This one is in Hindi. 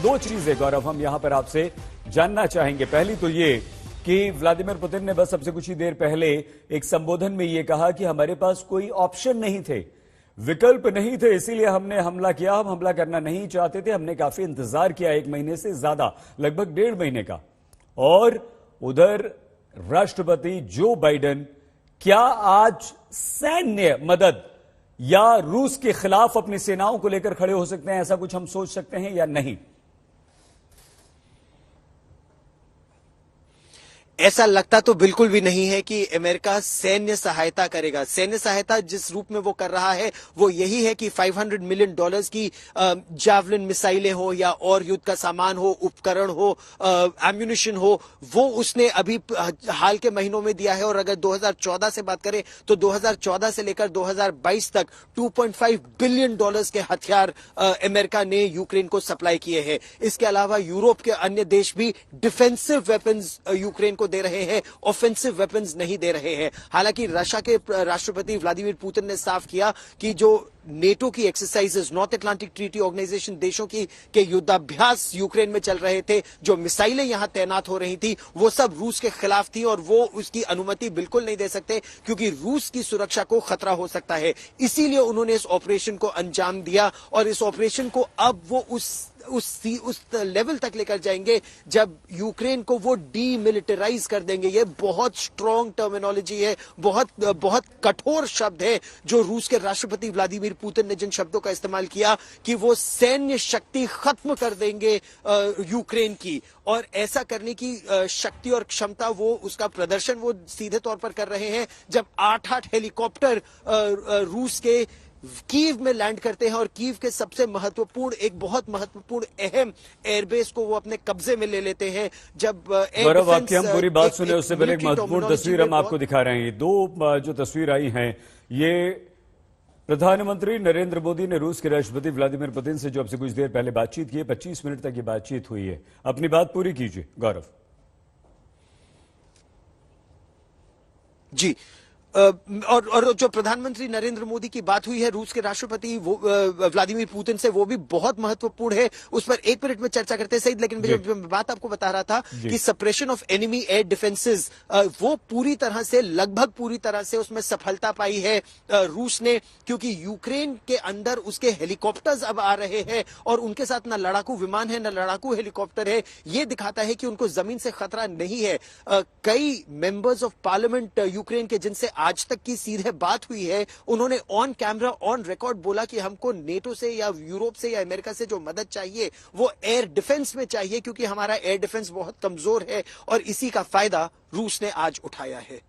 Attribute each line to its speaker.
Speaker 1: दो चीजें गौरव हम यहां पर आपसे जानना चाहेंगे। पहली तो ये कि व्लादिमीर पुतिन ने बस सबसे कुछ ही देर पहले एक संबोधन में यह कहा कि हमारे पास कोई ऑप्शन नहीं थे, विकल्प नहीं थे, इसीलिए हमने हमला किया। हम हमला करना नहीं चाहते थे, हमने काफी इंतजार किया, 1 महीने से ज्यादा, लगभग 1.5 महीने का। और उधर राष्ट्रपति जो बाइडेन क्या आज सैन्य मदद या रूस के खिलाफ अपनी सेनाओं को लेकर खड़े हो सकते हैं, ऐसा कुछ हम सोच सकते हैं या नहीं?
Speaker 2: ऐसा लगता तो बिल्कुल भी नहीं है कि अमेरिका सैन्य सहायता करेगा। सैन्य सहायता जिस रूप में वो कर रहा है वो यही है कि $500 मिलियन की जावलिन मिसाइलें हो या और युद्ध का सामान हो, उपकरण हो, एम्यूनिशन हो, वो उसने अभी हाल के महीनों में दिया है। और अगर 2014 से बात करें तो 2014 से लेकर 2022 तक $2.5 बिलियन के हथियार अमेरिका ने यूक्रेन को सप्लाई किए हैं। इसके अलावा यूरोप के अन्य देश भी डिफेंसिव वेपन्स यूक्रेन को दे रहे हैं, ऑफेंसिव वेपन्स नहीं दे रहे हैं। हालांकि रशिया के राष्ट्रपति व्लादिमीर पुतिन ने साफ किया कि जो नेटो की exercises, North Atlantic Treaty Organisation देशों की के युद्धाभ्यास यूक्रेन में चल रहे थे, जो मिसाइलें यहां तैनात हो रही थी, वो सब रूस के खिलाफ थी और वो उसकी अनुमति बिल्कुल नहीं दे सकते क्योंकि रूस की सुरक्षा को खतरा हो सकता है। इसीलिए उन्होंने इस ऑपरेशन को अंजाम दिया और इस ऑपरेशन को अब वो उस लेवल तक लेकर जाएंगे जब यूक्रेन को वो डीमिलिटराइज कर देंगे। ये बहुत स्ट्रॉन्ग टर्मिनोलॉजी है, बहुत कठोर शब्द है जो रूस के राष्ट्रपति व्लादिमीर पुतिन ने जिन शब्दों का इस्तेमाल किया कि वो सैन्य शक्ति खत्म कर देंगे यूक्रेन की। और ऐसा करने की शक्ति और क्षमता, वो उसका प्रदर्शन वो सीधे तौर पर कर रहे हैं जब 8 हेलीकॉप्टर रूस के कीव में लैंड करते हैं और कीव के सबसे महत्वपूर्ण, एक बहुत महत्वपूर्ण अहम एयरबेस को वो अपने कब्जे में ले लेते हैं। जब
Speaker 1: गौरव, आपकी हम पूरी बात सुने उससे पहले एक महत्वपूर्ण तस्वीर हम आपको दिखा रहे हैं। ये दो जो तस्वीर आई हैं, ये प्रधानमंत्री नरेंद्र मोदी ने रूस के राष्ट्रपति व्लादिमीर पुतिन से जो अब से कुछ देर पहले बातचीत की है, 25 मिनट तक ये बातचीत हुई है। अपनी बात पूरी कीजिए गौरव।
Speaker 2: जी, और जो प्रधानमंत्री नरेंद्र मोदी की बात हुई है रूस के राष्ट्रपति व्लादिमीर पुतिन से, वो भी बहुत महत्वपूर्ण है। उस पर 1 मिनट में चर्चा करते हैं सही। लेकिन जो बात आपको बता रहा था कि suppression of enemy air defences, वो पूरी तरह से, लगभग पूरी तरह से उसमें सफलता पाई है रूस ने, क्योंकि यूक्रेन के अंदर उसके हेलीकॉप्टर्स अब आ रहे हैं और उनके साथ न लड़ाकू विमान है न लड़ाकू हेलीकॉप्टर है। ये दिखाता है कि उनको जमीन से खतरा नहीं है। कई मेंबर्स ऑफ पार्लियामेंट यूक्रेन के जिनसे आज तक की सीधे बात हुई है, उन्होंने ऑन कैमरा, ऑन रिकॉर्ड बोला कि हमको नेटो से या यूरोप से या अमेरिका से जो मदद चाहिए वो एयर डिफेंस में चाहिए, क्योंकि हमारा एयर डिफेंस बहुत कमजोर है और इसी का फायदा रूस ने आज उठाया है।